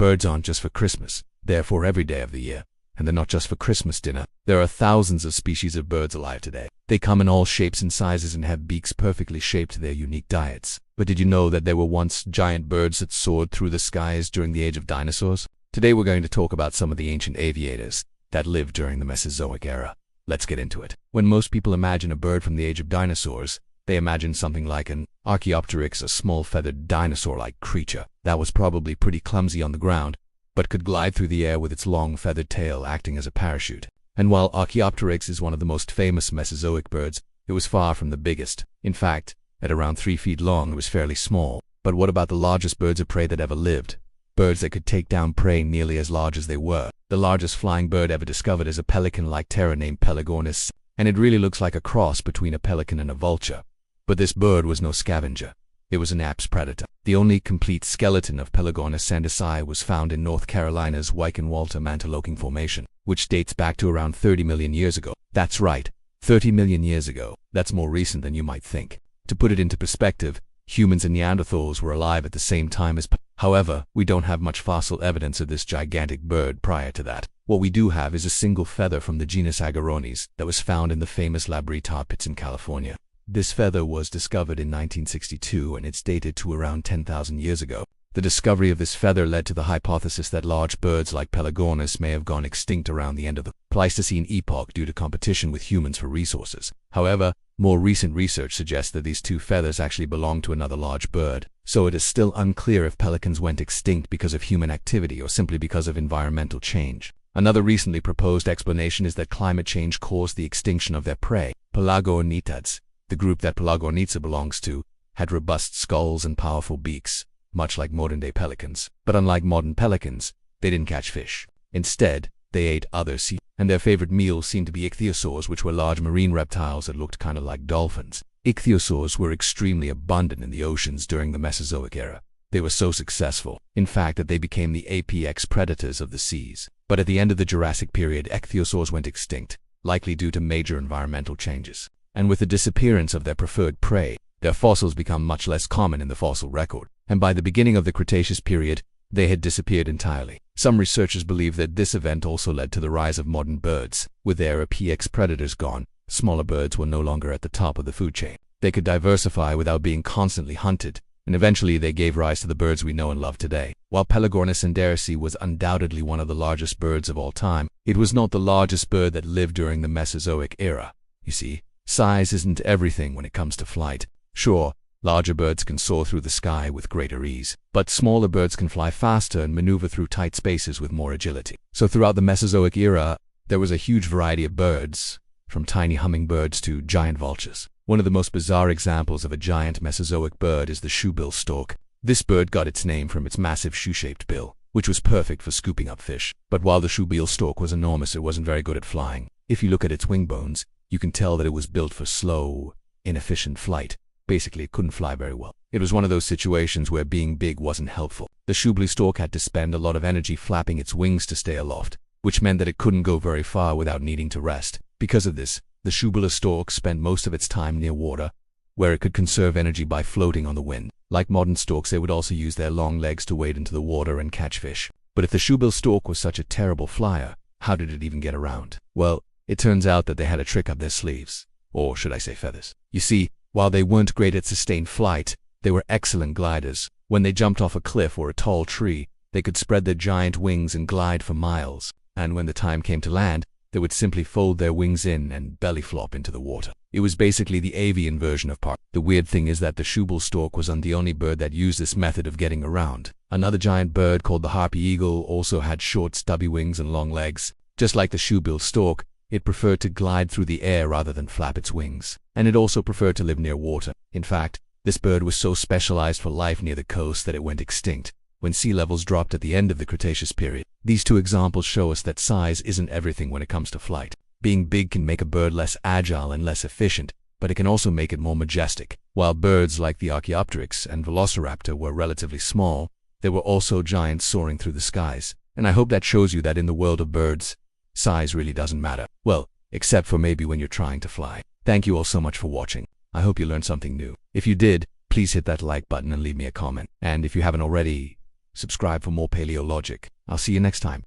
Birds aren't just for Christmas, they're for every day of the year. And they're not just for Christmas dinner. There are thousands of species of birds alive today. They come in all shapes and sizes and have beaks perfectly shaped to their unique diets. But did you know that there were once giant birds that soared through the skies during the age of dinosaurs? Today we're going to talk about some of the ancient aviators that lived during the Mesozoic era. Let's get into it. When most people imagine a bird from the age of dinosaurs, they imagine something like an Archaeopteryx, a small feathered dinosaur-like creature that was probably pretty clumsy on the ground, but could glide through the air with its long feathered tail acting as a parachute. And while Archaeopteryx is one of the most famous Mesozoic birds, it was far from the biggest. In fact, at around 3 feet long, it was fairly small. But what about the largest birds of prey that ever lived? Birds that could take down prey nearly as large as they were. The largest flying bird ever discovered is a pelican-like terror named Pelagornis, and it really looks like a cross between a pelican and a vulture. But this bird was no scavenger. It was an ape's predator. The only complete skeleton of Pelagornis sandersi was found in North Carolina's Weichen-Walter-Mantoloking Formation, which dates back to around 30 million years ago. That's right, 30 million years ago. That's more recent than you might think. To put it into perspective, humans and Neanderthals were alive at the same time as However, we don't have much fossil evidence of this gigantic bird prior to that. What we do have is a single feather from the genus Pelagornis that was found in the famous La Brea tar pits in California. This feather was discovered in 1962 and it's dated to around 10,000 years ago. The discovery of this feather led to the hypothesis that large birds like Pelagornis may have gone extinct around the end of the Pleistocene epoch due to competition with humans for resources. However, more recent research suggests that these two feathers actually belong to another large bird, so it is still unclear if pelicans went extinct because of human activity or simply because of environmental change. Another recently proposed explanation is that climate change caused the extinction of their prey, Pelagornithids. The group that Pelagornitsa belongs to had robust skulls and powerful beaks, much like modern-day pelicans. But unlike modern pelicans, they didn't catch fish. Instead, they ate other sea, and their favorite meals seemed to be ichthyosaurs, which were large marine reptiles that looked kind of like dolphins. Ichthyosaurs were extremely abundant in the oceans during the Mesozoic era. They were so successful, in fact, that they became the apex predators of the seas. But at the end of the Jurassic period, ichthyosaurs went extinct, likely due to major environmental changes. And with the disappearance of their preferred prey, their fossils become much less common in the fossil record. And by the beginning of the Cretaceous period, they had disappeared entirely. Some researchers believe that this event also led to the rise of modern birds. With their apex predators gone, smaller birds were no longer at the top of the food chain. They could diversify without being constantly hunted, and eventually they gave rise to the birds we know and love today. While Pelagornis sandersi was undoubtedly one of the largest birds of all time, it was not the largest bird that lived during the Mesozoic era. You see, size isn't everything when it comes to flight. Sure, larger birds can soar through the sky with greater ease, but smaller birds can fly faster and maneuver through tight spaces with more agility. So throughout the Mesozoic era, there was a huge variety of birds, from tiny hummingbirds to giant vultures. One of the most bizarre examples of a giant Mesozoic bird is the shoebill stork. This bird got its name from its massive shoe-shaped bill, which was perfect for scooping up fish. But while the shoebill stork was enormous, it wasn't very good at flying. If you look at its wing bones, you can tell that it was built for slow, inefficient flight. Basically, it couldn't fly very well. It was one of those situations where being big wasn't helpful. The shoebill stork had to spend a lot of energy flapping its wings to stay aloft, which meant that it couldn't go very far without needing to rest. Because of this, the shoebill stork spent most of its time near water, where it could conserve energy by floating on the wind. Like modern storks, they would also use their long legs to wade into the water and catch fish. But if the shoebill stork was such a terrible flyer, how did it even get around? Well, it turns out that they had a trick up their sleeves. Or should I say feathers? You see, while they weren't great at sustained flight, they were excellent gliders. When they jumped off a cliff or a tall tree, they could spread their giant wings and glide for miles. And when the time came to land, they would simply fold their wings in and belly flop into the water. It was basically the avian version of park. The weird thing is that the shoebill stork wasn't the only bird that used this method of getting around. Another giant bird called the harpy eagle also had short stubby wings and long legs. Just like the shoebill stork, it preferred to glide through the air rather than flap its wings. And it also preferred to live near water. In fact, this bird was so specialized for life near the coast that it went extinct when sea levels dropped at the end of the Cretaceous period. These two examples show us that size isn't everything when it comes to flight. Being big can make a bird less agile and less efficient, but it can also make it more majestic. While birds like the Archaeopteryx and Velociraptor were relatively small, there were also giants soaring through the skies. And I hope that shows you that in the world of birds, size really doesn't matter. Well, except for maybe when you're trying to fly. Thank you all so much for watching. I hope you learned something new. If you did, please hit that like button and leave me a comment. And if you haven't already, Subscribe for more paleologic. I'll see you next time.